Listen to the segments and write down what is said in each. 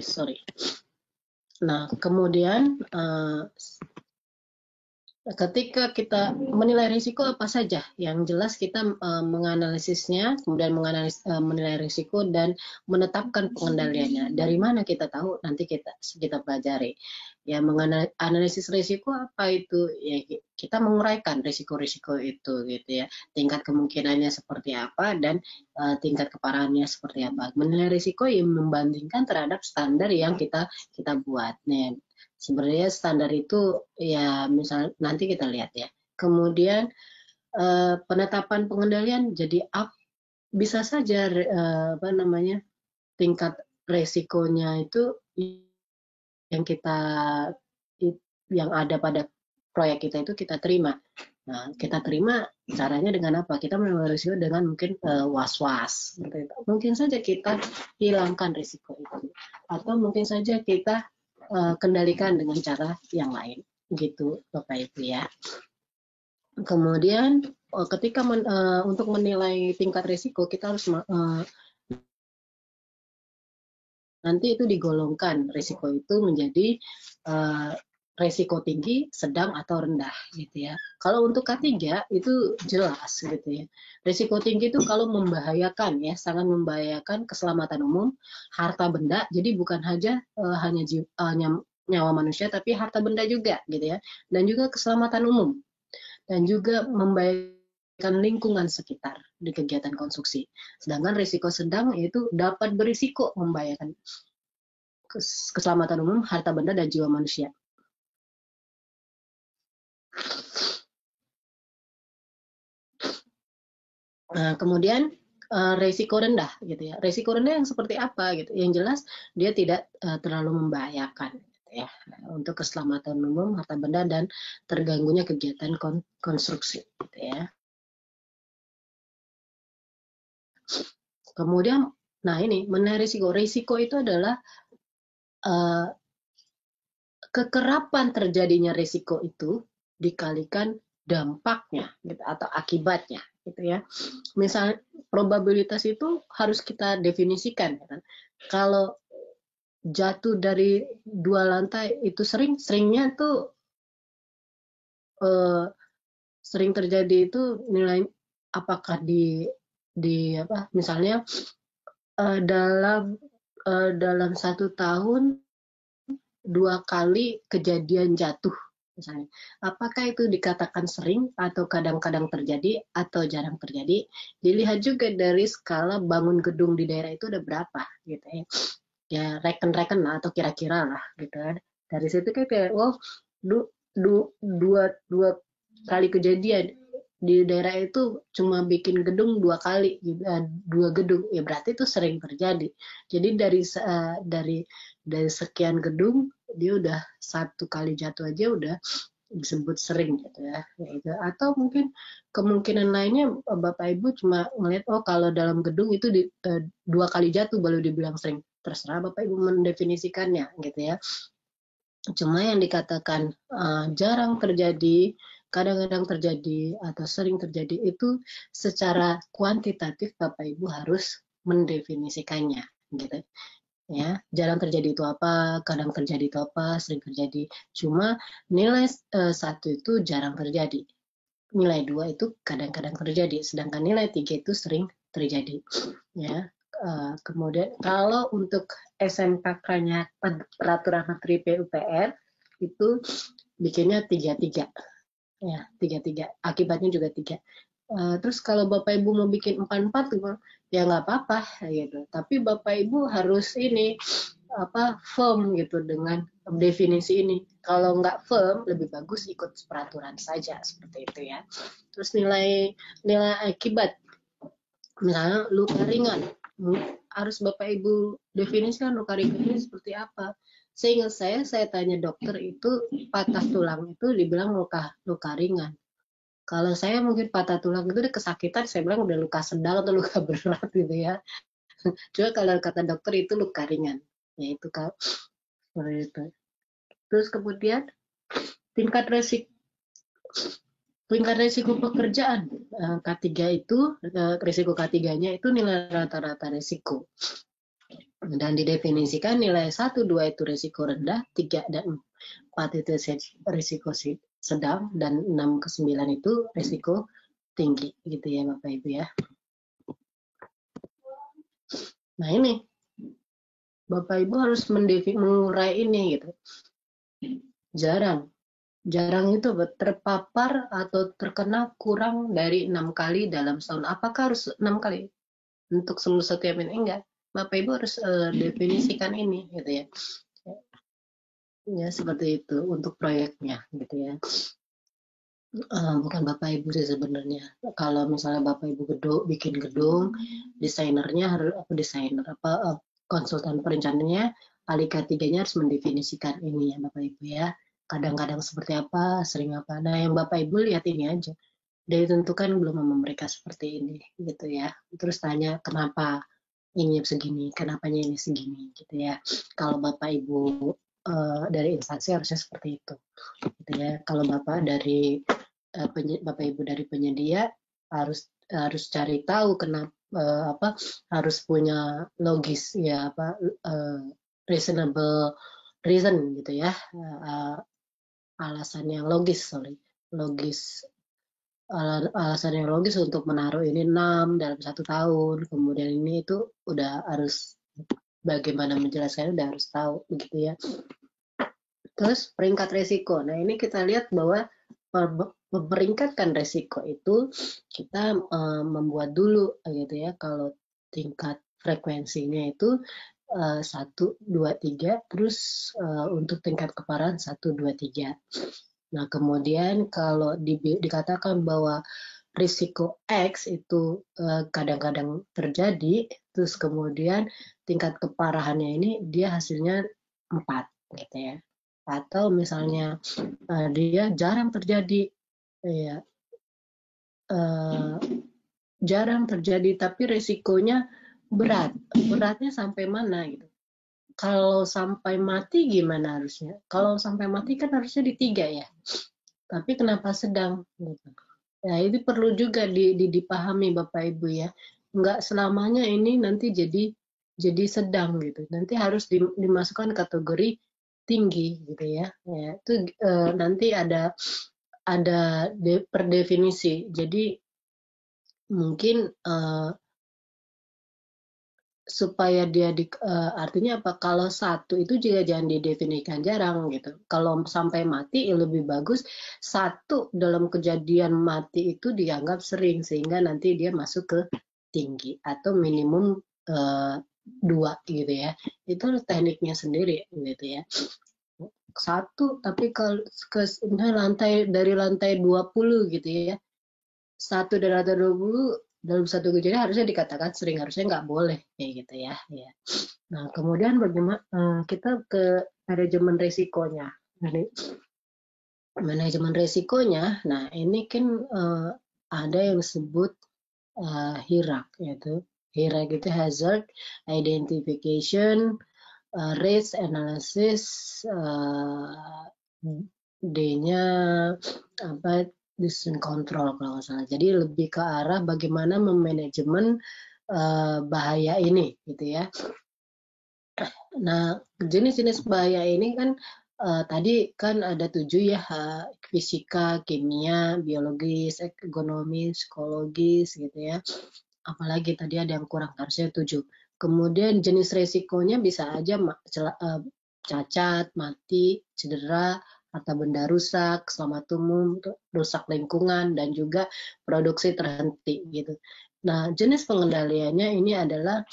sorry. Nah, kemudian ketika kita menilai risiko apa saja, yang jelas kita menganalisisnya, kemudian menilai risiko dan menetapkan pengendaliannya. Dari mana kita tahu? Nanti kita pelajari. Ya, menganalisis risiko apa itu? Ya, kita menguraikan risiko-risiko itu, gitu ya. Tingkat kemungkinannya seperti apa dan tingkat keparahannya seperti apa. Menilai risiko yang membandingkan terhadap standar yang kita buat. Nih, sebenarnya standar itu ya misal nanti kita lihat ya. Kemudian penetapan pengendalian jadi bisa saja apa namanya tingkat resikonya itu yang ada pada proyek kita itu kita terima. Nah, kita terima caranya dengan apa? Kita menilai risiko dengan mungkin was-was. Mungkin saja kita hilangkan risiko itu. Atau mungkin saja kita kendalikan dengan cara yang lain, gitu Bapak Ibu ya. Kemudian ketika untuk menilai tingkat risiko kita harus nanti itu digolongkan risiko itu menjadi risiko tinggi, sedang atau rendah gitu ya. Kalau untuk K3 itu jelas gitu ya. Risiko tinggi itu kalau membahayakan ya, sangat membahayakan keselamatan umum, harta benda. Jadi bukan hanya nyawa manusia tapi harta benda juga gitu ya. Dan juga keselamatan umum. Dan juga membahayakan lingkungan sekitar di kegiatan konstruksi. Sedangkan risiko sedang itu dapat berisiko membahayakan keselamatan umum, harta benda dan jiwa manusia. Nah, kemudian resiko rendah gitu ya. Resiko rendah yang seperti apa gitu? Yang jelas dia tidak terlalu membahayakan gitu ya untuk keselamatan umum, harta benda dan terganggunya kegiatan konstruksi gitu ya. Kemudian nah ini mengenai risiko. Risiko itu adalah kekerapan terjadinya risiko itu dikalikan dampaknya gitu, atau akibatnya gitu ya. Misal probabilitas itu harus kita definisikan kan. Kalau jatuh dari 2 lantai itu seringnya tuh sering terjadi itu nilai apakah di apa misalnya dalam 1 tahun 2 kali kejadian jatuh misalnya. Apakah itu dikatakan sering atau kadang-kadang terjadi atau jarang terjadi? Dilihat juga dari skala bangun gedung di daerah itu udah berapa gitu ya. Ya reken-reken lah atau kira-kira lah gitu kan. Dari situ kayak dua kali kejadian di daerah itu cuma bikin gedung 2 kali, 2 gedung ya berarti itu sering terjadi. Jadi dari sekian gedung dia udah 1 kali jatuh aja udah disebut sering gitu ya. Atau mungkin kemungkinan lainnya Bapak Ibu cuma ngelihat kalau dalam gedung itu 2 kali jatuh baru dibilang sering. Terserah Bapak Ibu mendefinisikannya gitu ya. Cuma yang dikatakan jarang terjadi, kadang-kadang terjadi atau sering terjadi itu secara kuantitatif Bapak Ibu harus mendefinisikannya gitu. Ya, jarang terjadi itu apa, kadang terjadi itu apa, sering terjadi. Cuma nilai 1 itu jarang terjadi. Nilai 2 itu kadang-kadang terjadi, sedangkan nilai 3 itu sering terjadi. Ya. Kemudian kalau untuk SMKK-nya peraturan menteri PUPR itu bikinnya 3-3. Ya, 3-3. Akibatnya juga 3. Terus kalau Bapak Ibu mau bikin 4-4 ya nggak apa-apa gitu. Tapi Bapak Ibu harus firm gitu dengan definisi ini. Kalau nggak firm lebih bagus ikut peraturan saja seperti itu ya. Terus nilai akibat misalnya luka ringan harus Bapak Ibu definisikan luka ringan ini seperti apa. Seingat saya tanya dokter itu patah tulang itu dibilang luka ringan. Kalau saya mungkin patah tulang itu udah kesakitan, saya bilang udah luka sedang atau luka berat gitu ya. Cuma kalau kata dokter itu luka ringan, ya itu kalau seperti itu. Terus kemudian tingkat resiko pekerjaan K3 itu risiko K3-nya itu nilai rata-rata risiko. Dan didefinisikan nilai 1, 2 itu risiko rendah, 3 dan 4 itu risiko sedang, dan 6 ke 9 itu risiko tinggi gitu ya Bapak Ibu ya. Nah ini Bapak Ibu harus mengurai ini gitu. Jarang itu terpapar atau terkena kurang dari 6 kali dalam setahun. Apakah harus 6 kali untuk sembuh setiap ini? Enggak. Bapak Ibu harus definisikan ini gitu ya. Ya seperti itu untuk proyeknya gitu ya. Bukan Bapak Ibu sih sebenarnya. Kalau misalnya Bapak Ibu bikin gedung, desainernya harus konsultan perencananya kali ketiganya harus mendefinisikan ini ya Bapak Ibu ya. Kadang-kadang seperti apa, sering apa. Nah yang Bapak Ibu lihat ini aja. Dia ditentukan belum sama mereka seperti ini gitu ya. Terus tanya kenapa ini segini, kenapanya ini segini gitu ya. Kalau Bapak Ibu dari instansi harusnya seperti itu gitu ya. Kalau Bapak dari Bapak Ibu dari penyedia harus cari tahu kenapa harus punya logis ya reasonable reason gitu ya, alasan yang logis alasan yang logis untuk menaruh ini 6 dalam 1 tahun, kemudian ini itu udah harus bagaimana menjelaskannya udah harus tahu begitu ya. Terus peringkat resiko. Nah ini kita lihat bahwa memperingkatkan resiko itu kita membuat dulu gitu ya. Kalau tingkat frekuensinya itu 1, 2, 3, terus untuk tingkat keparahan 1, 2, 3. Nah kemudian kalau dikatakan bahwa risiko X itu kadang-kadang terjadi, terus kemudian tingkat keparahannya ini dia hasilnya 4 gitu ya. Atau misalnya dia jarang terjadi, ya jarang terjadi tapi resikonya beratnya sampai mana gitu. Kalau sampai mati gimana harusnya? Kalau sampai mati kan harusnya di 3 ya. Tapi kenapa sedang? Gitu. Ya ini perlu juga dipahami Bapak Ibu ya. Enggak selamanya ini nanti jadi sedang gitu. Nanti harus dimasukkan kategori tinggi gitu ya. Ya itu nanti ada per definisi. Jadi mungkin supaya dia artinya apa? Kalau 1 itu juga jangan didefinisikan jarang gitu. Kalau sampai mati lebih bagus 1 dalam kejadian mati itu dianggap sering sehingga nanti dia masuk ke tinggi atau minimum 2 gitu ya. Itu tekniknya sendiri gitu ya. 1 tapi kalau dari lantai 20 gitu ya. 1 dari lantai 20 dalam satu kejadian harusnya dikatakan sering, harusnya nggak boleh kayak gitu ya. Nah kemudian bagaimana kita ke manajemen resikonya. Manajemen resikonya, nah ini kan ada yang disebut HIRAC, yaitu HIRAC itu hazard identification, risk analysis, D-nya apa, decision control kalau nggak salah. Jadi lebih ke arah bagaimana memanajemen bahaya ini gitu ya. Nah jenis-jenis bahaya ini kan tadi kan ada 7 ya, fisika, kimia, biologis, ekonomi, psikologis gitu ya. Apalagi tadi ada yang kurang, harusnya 7. Kemudian jenis resikonya bisa aja cacat, mati, cedera, harta benda rusak, selamat umum, rusak lingkungan, dan juga produksi terhenti gitu. Nah, jenis pengendaliannya ini adalah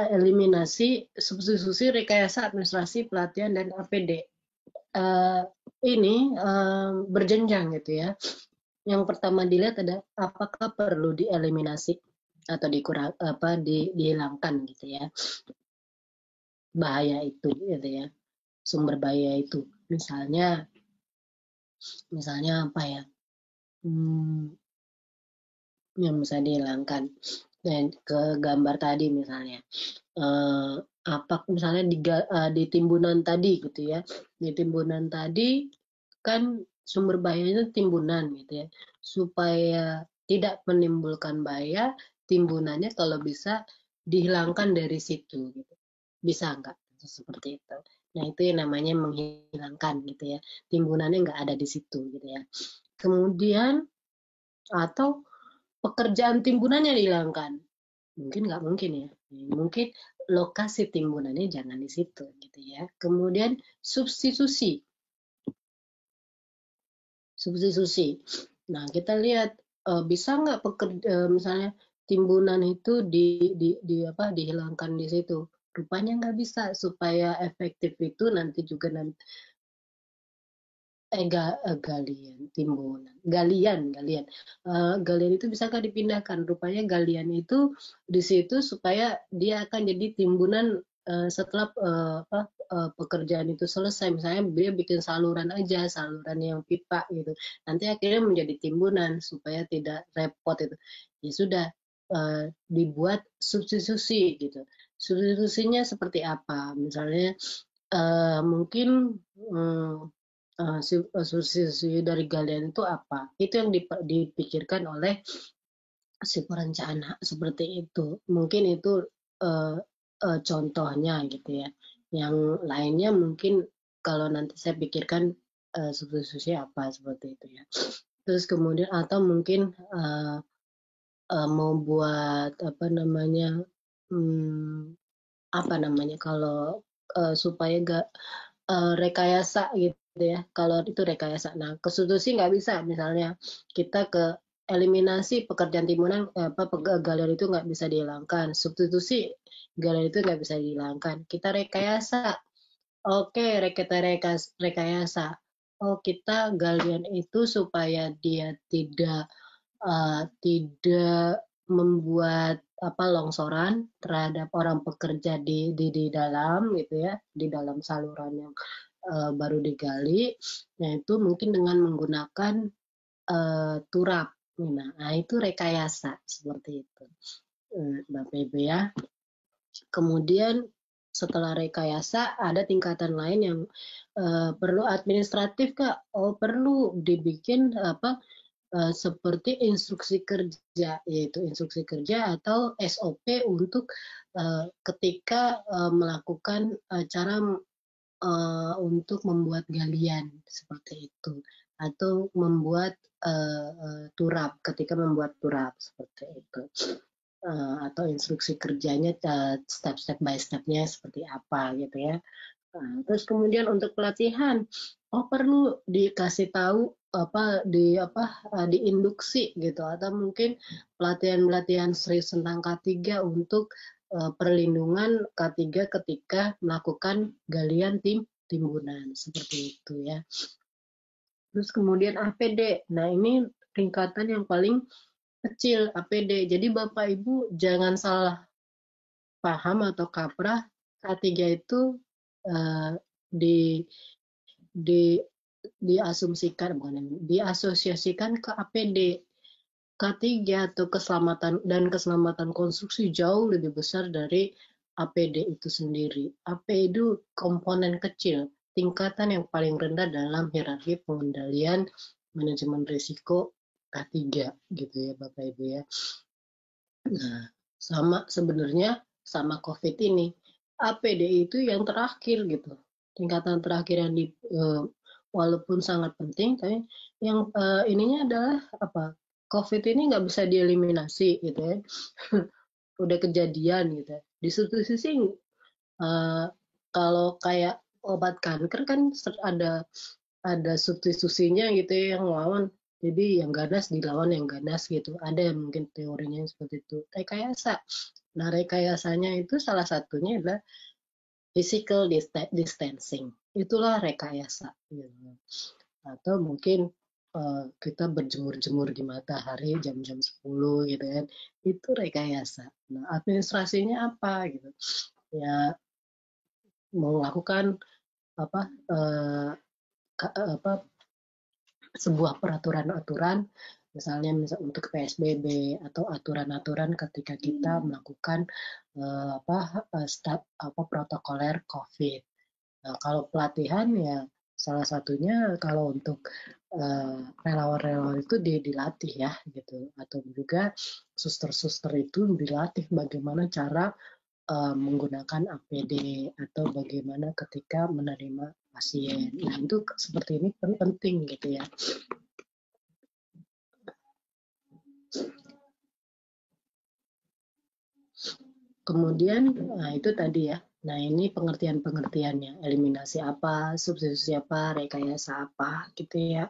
eliminasi, substitusi, rekayasa administrasi, pelatihan, dan APD. Ini berjenjang gitu ya. Yang pertama dilihat ada apakah perlu dieliminasi atau dihilangkan gitu ya bahaya itu gitu ya, sumber bahaya itu. Misalnya apa ya, yang bisa dihilangkan. Dan ke gambar tadi misalnya apa misalnya di timbunan tadi gitu ya, di timbunan tadi kan sumber bahayanya timbunan gitu ya, supaya tidak menimbulkan bahaya timbunannya kalau bisa dihilangkan dari situ gitu. Bisa nggak seperti itu? Nah, itu yang namanya menghilangkan gitu ya, timbunannya nggak ada di situ gitu ya. Kemudian atau pekerjaan timbunannya dihilangkan, mungkin nggak mungkin ya, mungkin lokasi timbunannya jangan di situ gitu ya. Kemudian substitusi. Nah, kita lihat bisa nggak misalnya timbunan itu dihilangkan di situ. Rupanya nggak bisa. Supaya efektif itu nanti juga galian itu bisa nggak dipindahkan. Rupanya galian itu di situ supaya dia akan jadi timbunan setelah pekerjaan itu selesai. Misalnya dia bikin saluran aja, saluran yang pipa gitu, nanti akhirnya menjadi timbunan supaya tidak repot itu. Ya sudah, dibuat substitusi gitu. Substitusinya seperti apa? Misalnya mungkin substitusi dari galian itu apa? Itu yang dipikirkan oleh si perencana seperti itu. Mungkin itu contohnya gitu ya. Yang lainnya mungkin kalau nanti saya pikirkan substitusi apa seperti itu ya. Terus kemudian atau mungkin mau buat apa namanya kalau supaya gak rekayasa gitu ya. Kalau itu rekayasa. Nah, substitusi nggak bisa. Misalnya kita ke eliminasi pekerjaan timbunan, galian itu nggak bisa dihilangkan. Substitusi galian itu nggak bisa dihilangkan. Kita rekayasa. Oke, kita rekayasa. Oh, kita galian itu supaya dia tidak membuat longsoran terhadap orang pekerja di dalam gitu ya, di dalam saluran yang baru digali. Nah, itu mungkin dengan menggunakan turap. Nah, itu rekayasa seperti itu, Bapak Ibu ya. Kemudian setelah rekayasa ada tingkatan lain yang perlu administratif, Kak. Oh, perlu dibikin seperti instruksi kerja, yaitu instruksi kerja atau SOP untuk ketika melakukan cara untuk membuat galian seperti itu, atau membuat turap, ketika membuat turap seperti itu, atau instruksi kerjanya step by stepnya seperti apa gitu ya. Nah, terus kemudian untuk pelatihan, perlu dikasih tahu diinduksi gitu, atau mungkin pelatihan-pelatihan serius tentang K3 untuk perlindungan K3 ketika melakukan galian timbunan seperti itu ya. Terus kemudian APD. Nah, ini tingkatan yang paling kecil, APD. Jadi Bapak Ibu jangan salah paham atau kaprah, K3 itu di di diasumsikan, bukan, diasosiasikan ke APD. K3 atau keselamatan konstruksi jauh lebih besar dari APD itu sendiri. APD itu komponen kecil, tingkatan yang paling rendah dalam hierarki pengendalian manajemen risiko K3 gitu ya Bapak Ibu ya. Nah, sebenarnya sama COVID ini, APD itu yang terakhir gitu, tingkatan terakhir yang walaupun sangat penting, tapi yang ininya adalah COVID ini nggak bisa dieliminasi gitu ya. Udah kejadian gitu. Di satu sisi kalau kayak obat kanker kan ada substitusinya gitu ya, yang lawan. Jadi yang ganas dilawan yang ganas gitu. Ada yang mungkin teorinya seperti itu. Rekayasa. Nah, rekayasanya itu salah satunya adalah physical distancing. Itulah rekayasa. Gitu. Atau mungkin kita berjemur-jemur di matahari jam-jam 10 gitu kan. Itu rekayasa. Nah, administrasinya apa gitu. Ya melakukan apa sebuah peraturan-aturan, misalnya untuk PSBB atau aturan-aturan ketika kita melakukan protokoler COVID. Nah, kalau pelatihan ya salah satunya kalau untuk relawan-relawan itu dilatih ya gitu, atau juga suster-suster itu dilatih bagaimana cara menggunakan APD atau bagaimana ketika menerima pasien. Nah itu seperti ini penting gitu ya. Kemudian, nah itu tadi ya. Nah ini pengertian-pengertiannya, eliminasi apa, substitusi apa, rekayasa apa, gitu ya.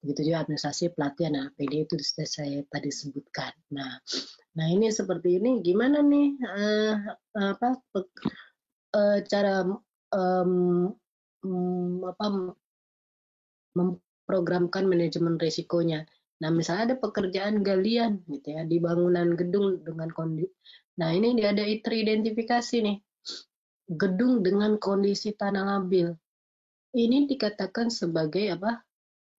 Begitu juga administrasi pelatihan, nah PD itu sudah saya tadi sebutkan. Nah ini seperti ini, gimana nih cara memprogramkan manajemen risikonya. Nah, misalnya ada pekerjaan galian gitu ya di bangunan gedung dengan kondisi. Nah, ini ada teridentifikasi nih. Gedung dengan kondisi tanah labil. Ini dikatakan sebagai apa?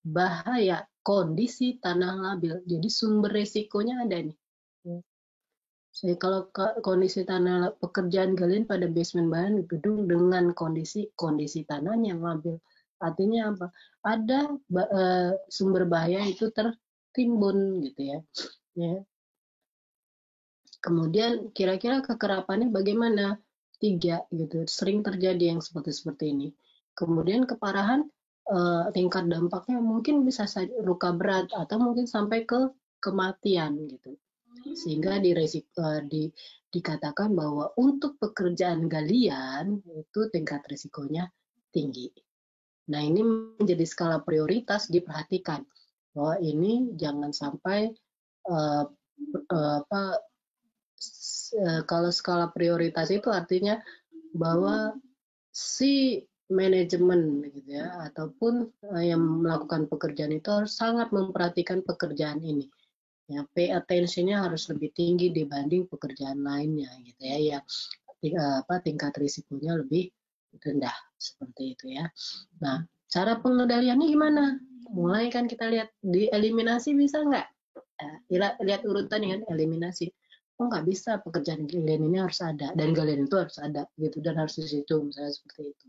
Bahaya kondisi tanah labil. Jadi sumber risikonya ada nih. Jadi kalau kondisi tanah pekerjaan galian pada basement bahan gedung dengan kondisi tanahnya yang labil. Artinya apa? Ada sumber bahaya itu tertimbun gitu ya. Kemudian kira-kira kekerapannya bagaimana? 3 gitu. Sering terjadi yang seperti ini. Kemudian keparahan tingkat dampaknya mungkin bisa luka berat atau mungkin sampai ke kematian gitu. Sehingga dikatakan bahwa untuk pekerjaan galian itu tingkat risikonya tinggi. Nah, ini menjadi skala prioritas diperhatikan bahwa ini jangan sampai kalau skala prioritas itu artinya bahwa si manajemen gitu ya ataupun yang melakukan pekerjaan itu harus sangat memperhatikan pekerjaan ini. Ya, pay attention-nya harus lebih tinggi dibanding pekerjaan lainnya gitu ya yang tingkat risikonya lebih rendah seperti itu ya. Nah, cara pengendaliannya gimana? Mulai kan kita lihat di eliminasi bisa nggak? Lihat urutan kan eliminasi. Oh nggak bisa, pekerjaan galian ini harus ada dan galian itu harus ada gitu dan harus di situ misalnya seperti itu.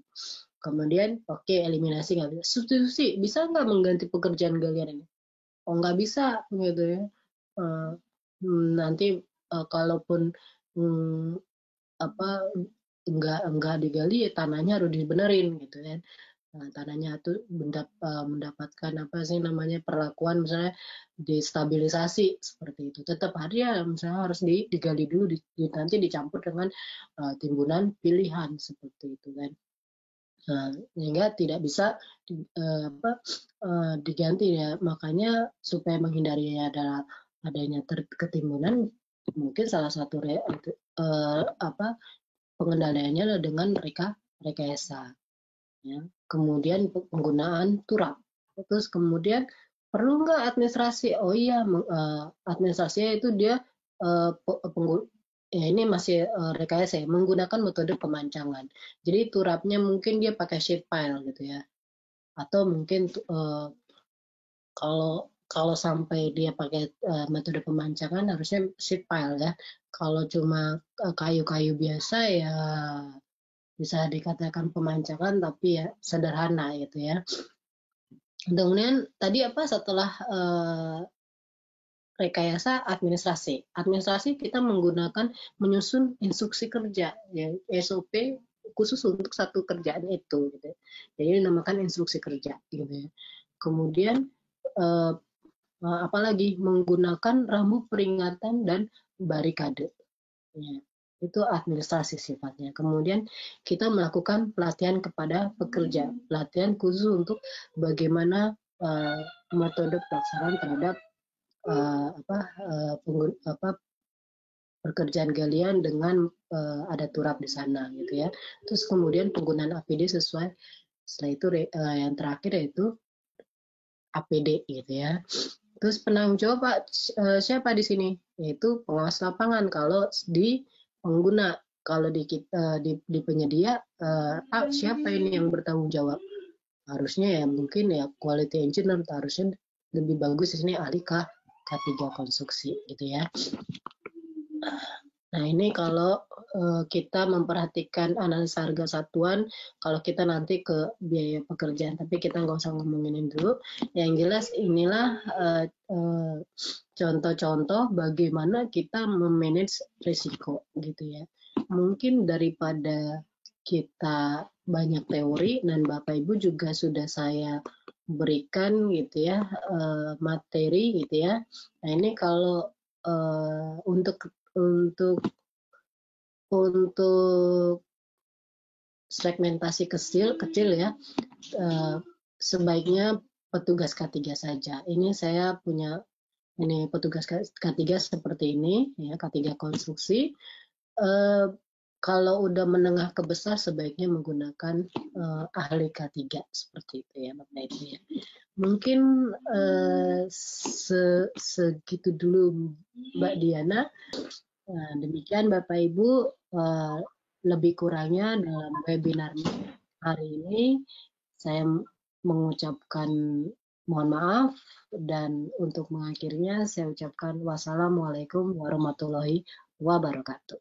Kemudian oke, eliminasi nggak bisa. Substitusi bisa nggak mengganti pekerjaan galian ini? Oh nggak bisa gitu ya. Nanti kalaupun enggak digali, tanahnya harus dibenerin gitu kan. Nah, tanahnya itu mendapatkan apa sih namanya perlakuan misalnya destabilisasi seperti itu. Tetap ya misalnya harus digali dulu, nanti dicampur dengan timbunan pilihan seperti itu kan. Sehingga tidak bisa diganti ya. Makanya supaya menghindari adanya ketimbunan, mungkin salah satu pengendaliannya adalah dengan rekayasa. Ya. Kemudian penggunaan turap. Terus kemudian perlu nggak administrasi? Oh iya, administrasinya itu dia ini masih rekayasa ya, menggunakan metode pemancangan. Jadi turapnya mungkin dia pakai sheet pile gitu ya. Atau mungkin kalau sampai dia pakai metode pemancangan harusnya sheet pile ya. Kalau cuma kayu-kayu biasa ya bisa dikatakan pemancangan tapi ya sederhana gitu ya. Kemudian tadi apa setelah rekayasa administrasi. Administrasi kita menggunakan menyusun instruksi kerja ya, SOP khusus untuk satu kerjaan itu gitu. Jadi dinamakan instruksi kerja gitu ya. Kemudian apalagi menggunakan rambu peringatan dan barikade. Ya, itu administrasi sifatnya. Kemudian kita melakukan pelatihan kepada pekerja, pelatihan khusus untuk bagaimana metode pelaksanaan terhadap pekerjaan galian dengan ada turap di sana gitu ya. Terus kemudian penggunaan APD sesuai. Setelah itu yang terakhir yaitu APD gitu ya. Terus penanggung jawab siapa di sini? Yaitu pengawas lapangan kalau di pengguna. Kalau di penyedia siapa ini yang bertanggung jawab? Harusnya ya mungkin ya quality engineer, harusnya lebih bagus di sini ahli K3 konstruksi gitu ya. Nah ini kalau kita memperhatikan analisa harga satuan kalau kita nanti ke biaya pekerjaan, tapi kita nggak usah ngomongin ini dulu. Yang jelas inilah contoh-contoh bagaimana kita memanage risiko gitu ya. Mungkin daripada kita banyak teori, dan Bapak Ibu juga sudah saya berikan gitu ya materi gitu ya. Nah ini kalau untuk segmentasi kecil ya, sebaiknya petugas K3 saja. Ini saya punya ini petugas K3 seperti ini ya, K3 konstruksi. Kalau udah menengah ke besar sebaiknya menggunakan ahli K3 seperti itu ya Bapak Ibu ya. Mungkin segitu dulu Mbak Diana. Nah, demikian Bapak Ibu, lebih kurangnya dalam webinar hari ini saya mengucapkan mohon maaf, dan untuk mengakhirinya saya ucapkan wassalamualaikum warahmatullahi wabarakatuh.